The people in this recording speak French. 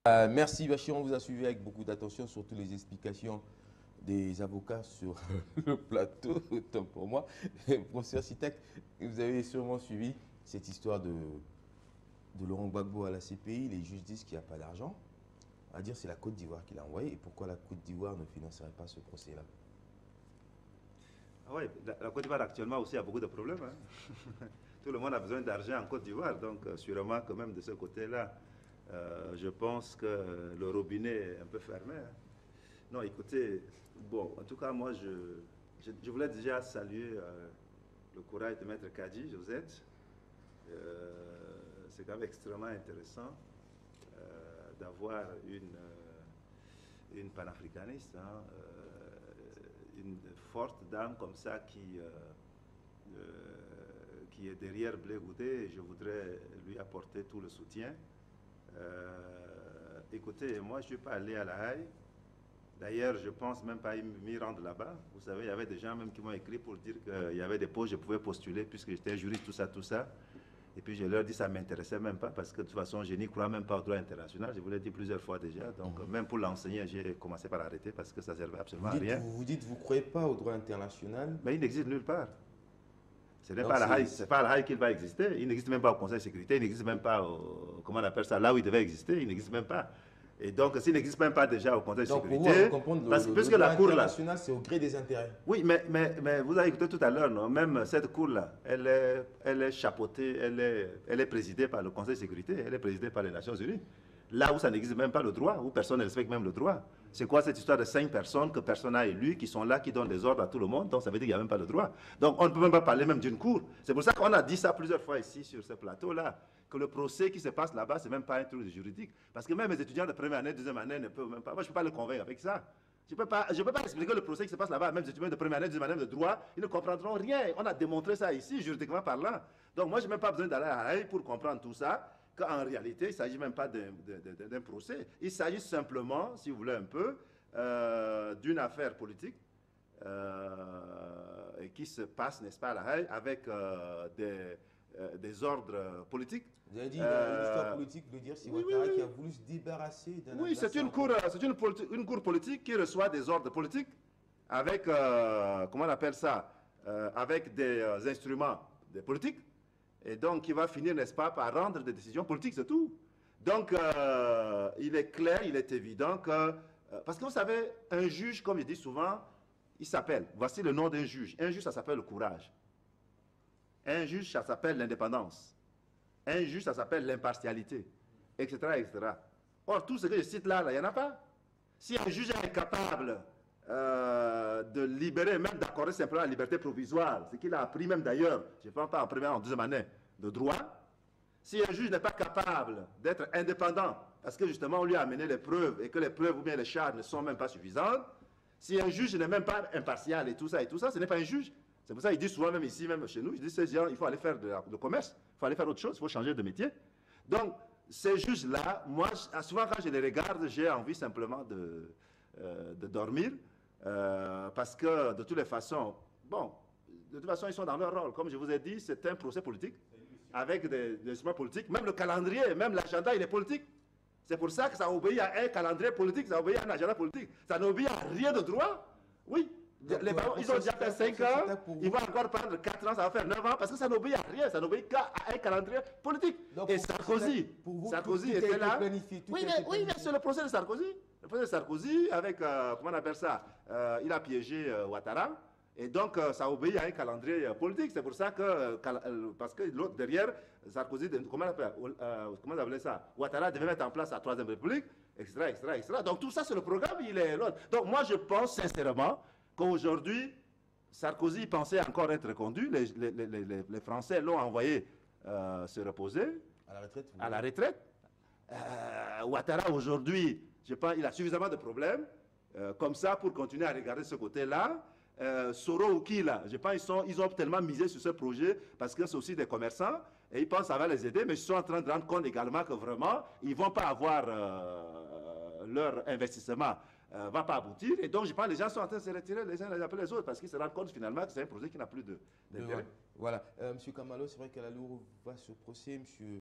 Merci Bachir, on vous a suivi avec beaucoup d'attention, surtout les explications des avocats sur le plateau, autant pour moi. Professeur Sitek, vous avez sûrement suivi cette histoire de Laurent Gbagbo à la CPI. Les juges disent qu'il n'y a pas d'argent. On va dire c'est la Côte d'Ivoire qui l'a envoyé. Et pourquoi la Côte d'Ivoire ne financerait pas ce procès-là? Ah ouais, la Côte d'Ivoire actuellement aussi a beaucoup de problèmes, hein. Tout le monde a besoin d'argent en Côte d'Ivoire, donc sûrement quand même de ce côté-là, je pense que le robinet est un peu fermé, hein. Non, écoutez, bon, en tout cas, moi, je voulais déjà saluer le courage de Maître Kadi, Josette. C'est quand même extrêmement intéressant d'avoir une panafricaniste, hein, une forte dame comme ça qui est derrière Blé Goudé, et je voudrais lui apporter tout le soutien. Écoutez, moi je ne suis pas allé à La Haye. D'ailleurs, je ne pense même pas m'y rendre là-bas. Vous savez, il y avait des gens même qui m'ont écrit pour dire qu'il y avait des postes, je pouvais postuler puisque j'étais juriste, tout ça, tout ça. Et puis je leur dis que ça ne m'intéressait même pas parce que de toute façon, je n'y crois même pas au droit international. Je vous l'ai dit plusieurs fois déjà. Donc même pour l'enseigner, j'ai commencé par arrêter parce que ça ne servait absolument à rien. Vous dites que vous ne croyez pas au droit international? Mais il n'existe nulle part. Ce n'est pas à La Haye qu'il va exister. Il n'existe même pas au Conseil de sécurité. Il n'existe même pas comment on appelle ça, là où il devait exister. Il n'existe même pas. Et donc, s'il n'existe même pas déjà au Conseil de sécurité, parce que la Cour internationale, c'est au gré des intérêts. Oui, mais vous avez écouté tout à l'heure, non? Même cette Cour-là, elle est chapeautée, elle est présidée par le Conseil de sécurité, elle est présidée par les Nations Unies. Là où ça n'existe même pas le droit, où personne ne respecte même le droit. C'est quoi cette histoire de 5 personnes que personne n'a élues, qui sont là, qui donnent des ordres à tout le monde? Donc ça veut dire qu'il n'y a même pas le droit. Donc on ne peut même pas parler même d'une cour. C'est pour ça qu'on a dit ça plusieurs fois ici sur ce plateau-là, que le procès qui se passe là-bas, ce n'est même pas un truc juridique. Parce que même les étudiants de première année, deuxième année ne peuvent même pas. Moi, je ne peux pas le convaincre avec ça. Je ne peux pas expliquer le procès qui se passe là-bas. Même les étudiants de première année, deuxième année de droit, ils ne comprendront rien. On a démontré ça ici, juridiquement parlant. Donc moi, je n'ai même pas besoin d'aller à La Haye pour comprendre tout ça. Qu'en réalité, il ne s'agit même pas d'un procès. Il s'agit simplement, si vous voulez un peu, d'une affaire politique qui se passe, n'est-ce pas, à La Haye, avec des ordres politiques. Vous avez dit l'histoire politique veut dire c'est Ouattara qui a voulu se débarrasser d'un... Oui, c'est une cour politique qui reçoit des ordres politiques avec, comment on appelle ça, avec des instruments des politiques. Et donc, il va finir, n'est-ce pas, par rendre des décisions politiques, c'est tout. Donc, il est clair, il est évident que... parce que vous savez, un juge, comme je dis souvent, il s'appelle, voici le nom d'un juge. Un juge, ça s'appelle le courage. Un juge, ça s'appelle l'indépendance. Un juge, ça s'appelle l'impartialité, etc., etc. Or, tout ce que je cite là, il n'y en a pas. Si un juge est incapable de libérer, même d'accorder simplement la liberté provisoire, ce qu'il a appris même d'ailleurs, je ne parle pas en première, en deuxième année de droit, si un juge n'est pas capable d'être indépendant, parce que justement on lui a amené les preuves et que les preuves ou bien les charges ne sont même pas suffisantes, si un juge n'est même pas impartial et tout ça, ce n'est pas un juge. C'est pour ça qu'il dit souvent, même ici, même chez nous, il dit ces gens, il faut aller faire de commerce, il faut aller faire autre chose, il faut changer de métier. Donc, ces juges-là, moi, souvent quand je les regarde, j'ai envie simplement de dormir, parce que de toutes les façons, bon, de toute façon, ils sont dans leur rôle. Comme je vous ai dit, c'est un procès politique, avec des instruments politiques. Même le calendrier, même l'agenda, il est politique. C'est pour ça que ça obéit à un calendrier politique, ça obéit à un agenda politique. Ça n'obéit à rien de droit. Oui. Les parents, ils ont déjà fait 5 ans, ils vont encore prendre 4 ans, ça va faire 9 ans, parce que ça n'obéit à rien, ça n'obéit qu'à un calendrier politique. Donc, et Sarkozy, Sarkozy était là. Oui, mais c'est le procès de Sarkozy. Le procès de Sarkozy, avec, comment on appelle ça, il a piégé Ouattara, et donc ça obéit à un calendrier politique. C'est pour ça que, parce que l'autre derrière, Sarkozy, comment on appelle ça, Ouattara devait mettre en place la Troisième République, etc., etc., etc. Donc tout ça, c'est le programme, il est l'autre. Donc moi, je pense sincèrement qu'aujourd'hui, Sarkozy pensait encore être reconduit. Les Français l'ont envoyé se reposer. À la retraite. À la retraite. Ouattara, aujourd'hui, je pense qu'il a suffisamment de problèmes comme ça pour continuer à regarder ce côté-là. Soro ou qui, là, je pense qu'ils ont tellement misé sur ce projet parce que c'est aussi des commerçants et ils pensent que ça va les aider, mais ils sont en train de rendre compte également que vraiment, ils ne vont pas avoir leur investissement. Va pas aboutir. Et donc, je pense que les gens sont en train de se retirer les uns après les autres parce qu'ils se rendent compte finalement que c'est un projet qui n'a plus d'intérêt. Voilà. Monsieur Kamalo, c'est vrai qu'à la Louvre va se procès. Monsieur